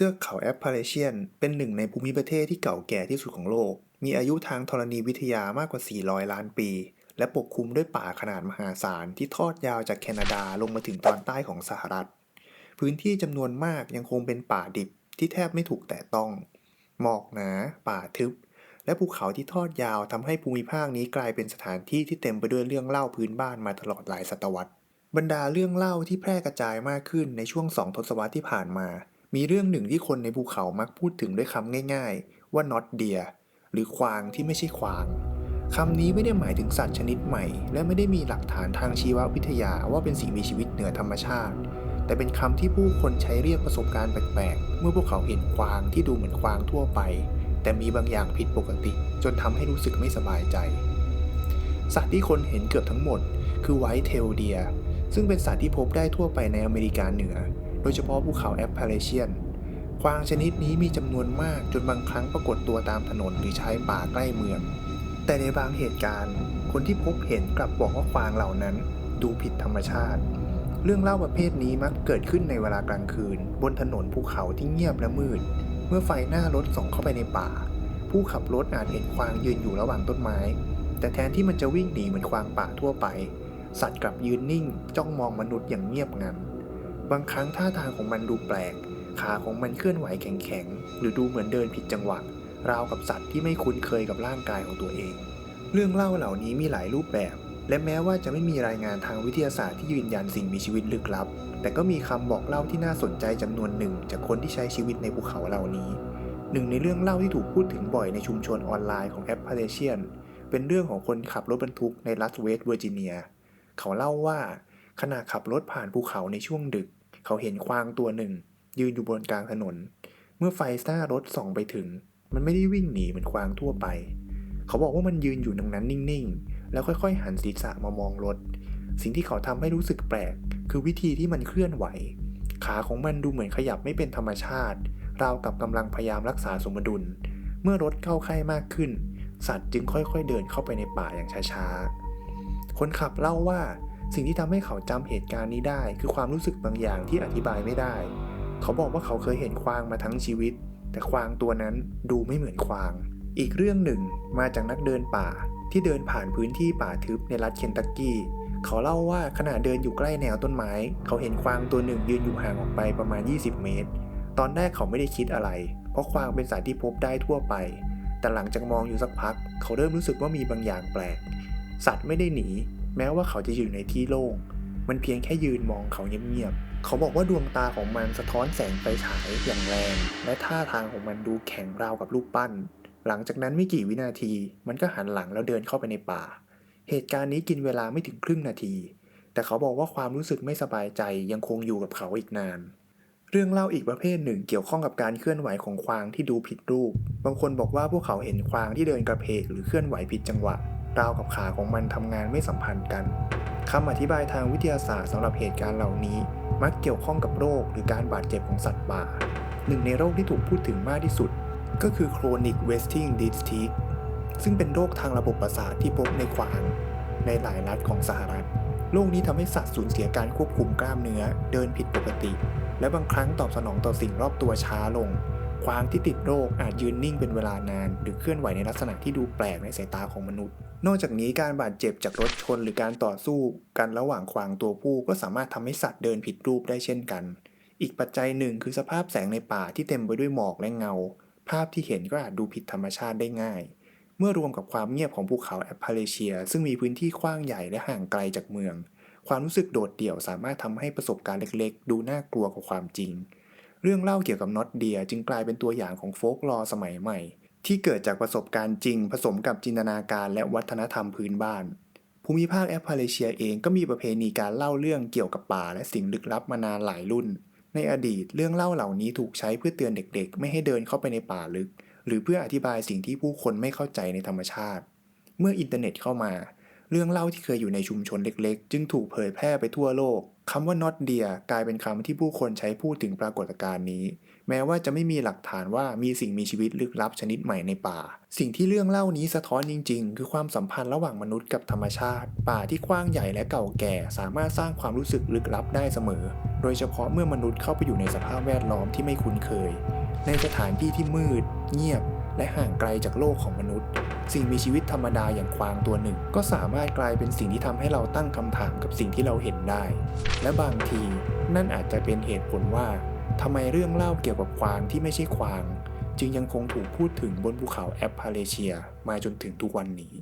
เทือกเขาแอปพาเลเชียนเป็นหนึ่งในภูมิประเทศที่เก่าแก่ที่สุดของโลก มีอายุทางธรณีวิทยามากกว่า 400 ล้านปี และปกคลุมด้วยป่าขนาดมหาศาลที่ทอดยาวจากแคนาดาลงมาถึงตอนใต้ของสหรัฐ พื้นที่จำนวนมากยังคงเป็นป่าดิบที่แทบไม่ถูกแตะต้อง หมอกหนา ป่าทึบ และภูเขาที่ทอดยาวทำให้ภูมิภาคนี้กลายเป็นสถานที่ที่เต็มไปด้วยเรื่องเล่าพื้นบ้านมาตลอดหลายศตวรรษ บรรดาเรื่องเล่าที่แพร่กระจายมากขึ้นในช่วง2 ทศวรรษที่ผ่านมา มีเรื่องหนึ่งที่คนในภูเขามักพูดถึงด้วยคำง่ายๆว่า not deer หรือควางที่ไม่ใช่ควาง คำนี้ไม่ได้หมายถึงสัตว์ชนิดใหม่และไม่ได้มีหลักฐานทางชีววิทยาว่าเป็นสิ่งมีชีวิตเหนือธรรมชาติ แต่เป็นคำที่ผู้คนใช้เรียกประสบการณ์แปลกๆเมื่อพวกเขาเห็นควางที่ดูเหมือนควางทั่วไปแต่มีบางอย่างผิดปกติจนทำให้รู้สึกไม่สบายใจสัตว์ที่คนเห็นเกือบทั้งหมดคือไวท์เทลเดียร์ซึ่งเป็นสัตว์ที่พบได้ทั่วไปในอเมริกาเหนือโดยเฉพาะภูเขาแอปพาเลเชียนกวางชนิดนี้มีจำนวนมากจนบางครั้งปรากฏตัวตามถนนหรือชายป่าใกล้เมืองแต่ในบางเหตุการณ์คนที่พบเห็นกลับบอกว่ากวางเหล่านั้นดูผิดธรรมชาติเรื่องเล่าประเภทนี้มักเกิดขึ้นในเวลากลางคืนบนถนนภูเขาที่เงียบและมืดเมื่อไฟหน้ารถส่องเข้าไปในป่าผู้ขับรถอาจเห็นกวางยืนอยู่ระหว่างต้นไม้แต่แทนที่มันจะวิ่งหนีเหมือนกวางป่าทั่วไปสัตว์กลับยืนนิ่งจ้องมองมนุษย์อย่างเงียบงันบางครั้งท่าทางของมันดูแปลกขาของมันเคลื่อนไหวแข็งๆหรือดูเหมือนเดินผิดจังหวะราวกับสัตว์ที่ไม่คุ้นเคยกับร่างกายของตัวเองเรื่องเล่าเหล่านี้มีหลายรูปแบบและแม้ว่าจะไม่มีรายงานทางวิทยาศาสตร์ที่ยืนยันสิ่งมีชีวิตลึกลับแต่ก็มีคำบอกเล่าที่น่าสนใจจำนวนหนึ่งจากคนที่ใช้ชีวิตในภูเขาเหล่านี้หนึ่งในเรื่องเล่าที่ถูกพูดถึงบ่อยในชุมชนออนไลน์ของแอปพาเลเชียนเป็นเรื่องของคนขับรถบรรทุกในรัฐเวสต์เวอร์จิเนียเขาเล่าว่าขณะขับรถผ่านภูเขาในช่วงดึกเขาเห็นกวางตัวหนึ่งยืนอยู่บนกลางถนนเมื่อไฟหน้ารถส่องไปถึงมันไม่ได้วิ่งหนีเหมือนกวางทั่วไปเขาบอกว่ามันยืนอยู่ตรงนั้นนิ่งๆแล้วค่อยๆหันศีรษะมามองรถสิ่งที่เขาทำให้รู้สึกแปลกคือวิธีที่มันเคลื่อนไหวขาของมันดูเหมือนขยับไม่เป็นธรรมชาติราวกับกำลังพยายามรักษาสมดุลเมื่อรถเข้าใกล้มากขึ้นสัตว์จึงค่อยๆเดินเข้าไปในป่าอย่างช้าๆคนขับเล่าว่าสิ่งที่ทำให้เขาจำเหตุการณ์นี้ได้คือความรู้สึกบางอย่างที่อธิบายไม่ได้เขาบอกว่าเขาเคยเห็นควางมาทั้งชีวิตแต่ควางตัวนั้นดูไม่เหมือนควางอีกเรื่องหนึ่งมาจากนักเดินป่าที่เดินผ่านพื้นที่ป่าทึบในรัฐเคนตักกี้เขาเล่าว่าขณะเดินอยู่ใกล้แนวต้นไม้เขาเห็นควางตัวหนึ่งยืนอยู่ห่างออกไปประมาณ20 เมตรตอนแรกเขาไม่ได้คิดอะไรเพราะควางเป็นสัตว์ที่พบได้ทั่วไปแต่หลังจากมองอยู่สักพักเขาเริ่มรู้สึกว่ามีบางอย่างแปลกสัตว์ไม่ได้หนีแม้ว่าเขาจะอยู่ในที่โล่งมันเพียงแค่ยืนมองเขาเงียบๆเขาบอกว่าดวงตาของมันสะท้อนแสงไฟฉายอย่างแรงและท่าทางของมันดูแข็งราวกับรูปปั้นหลังจากนั้นไม่กี่วินาทีมันก็หันหลังแล้วเดินเข้าไปในป่าเหตุการณ์นี้กินเวลาไม่ถึงครึ่งนาทีแต่เขาบอกว่าความรู้สึกไม่สบายใจยังคงอยู่กับเขาอีกนานเรื่องเล่าอีกประเภทหนึ่งเกี่ยวข้องกับการเคลื่อนไหวของควางที่ดูผิดรูปบางคนบอกว่าพวกเขาเห็นควางที่เดินกระเพกหรือเคลื่อนไหวผิดจังหวะราวกับขาของมันทำงานไม่สัมพันธ์กันคำอธิบายทางวิทยาศาสตร์สำหรับเหตุการณ์เหล่านี้มักเกี่ยวข้องกับโรคหรือการบาดเจ็บของสัตว์ป่าหนึ่งในโรคที่ถูกพูดถึงมากที่สุดก็คือ Chronic Wasting Disease ซึ่งเป็นโรคทางระบบประสาทที่พบในกวางในหลายรัฐของสหรัฐโรคนี้ทำให้สัตว์สูญเสียการควบคุมกล้ามเนื้อเดินผิดปกติและบางครั้งตอบสนองต่อสิ่งรอบตัวช้าลงกวางที่ติดโรคอาจยืนนิ่งเป็นเวลานานหรือเคลื่อนไหวในลักษณะที่ดูแปลกในสายตาของมนุษย์นอกจากนี้การบาดเจ็บจากรถชนหรือการต่อสู้กันระหว่างกวางตัวผู้ก็สามารถทำให้สัตว์เดินผิดรูปได้เช่นกันอีกปัจจัยหนึ่งคือสภาพแสงในป่าที่เต็มไปด้วยหมอกและเงาภาพที่เห็นก็อาจดูผิดธรรมชาติได้ง่ายเมื่อรวมกับความเงียบของภูเขาแอปพาเลเชียซึ่งมีพื้นที่กว้างใหญ่และห่างไกลจากเมืองความรู้สึกโดดเดี่ยวสามารถทำให้ประสบการณ์เล็กๆดูน่ากลัวกว่าความจริงเรื่องเล่าเกี่ยวกับน็อตเดียจึงกลายเป็นตัวอย่างของโฟล์คลอร์สมัยใหม่ที่เกิดจากประสบการณ์จริงผสมกับจินตนาการและวัฒนธรรมพื้นบ้านภูมิภาคแอปพาเลเชียเองก็มีประเพณีการเล่าเรื่องเกี่ยวกับป่าและสิ่งลึกลับมานานหลายรุ่นในอดีตเรื่องเล่าเหล่านี้ถูกใช้เพื่อเตือนเด็กๆไม่ให้เดินเข้าไปในป่าลึกหรือเพื่ออธิบายสิ่งที่ผู้คนไม่เข้าใจในธรรมชาติเมื่ออินเทอร์เน็ตเข้ามาเรื่องเล่าที่เคยอยู่ในชุมชนเล็กๆจึงถูกเผยแพร่ไปทั่วโลกคำว่า not deer กลายเป็นคำที่ผู้คนใช้พูดถึงปรากฏการณ์นี้แม้ว่าจะไม่มีหลักฐานว่ามีสิ่งมีชีวิตลึกลับชนิดใหม่ในป่าสิ่งที่เรื่องเล่านี้สะท้อนจริงๆคือความสัมพันธ์ระหว่างมนุษย์กับธรรมชาติป่าที่กว้างใหญ่และเก่าแก่สามารถสร้างความรู้สึกลึกลับได้เสมอ โดยเฉพาะเมื่อมนุษย์เข้าไปอยู่ในสภาพแวดล้อมที่ไม่คุ้นเคยในสถานที่ที่มืดเงียบและห่างไกลจากโลกของมนุษย์สิ่งมีชีวิตธรรมดาอย่างกวางตัวหนึ่งก็สามารถกลายเป็นสิ่งที่ทำให้เราตั้งคำถามกับสิ่งที่เราเห็นได้และบางทีนั่นอาจจะเป็นเหตุผลว่าทำไมเรื่องเล่าเกี่ยวกับกวางที่ไม่ใช่กวางจึงยังคงถูกพูดถึงบนภูเขาแอปพาเลเชียมาจนถึงทุกวันนี้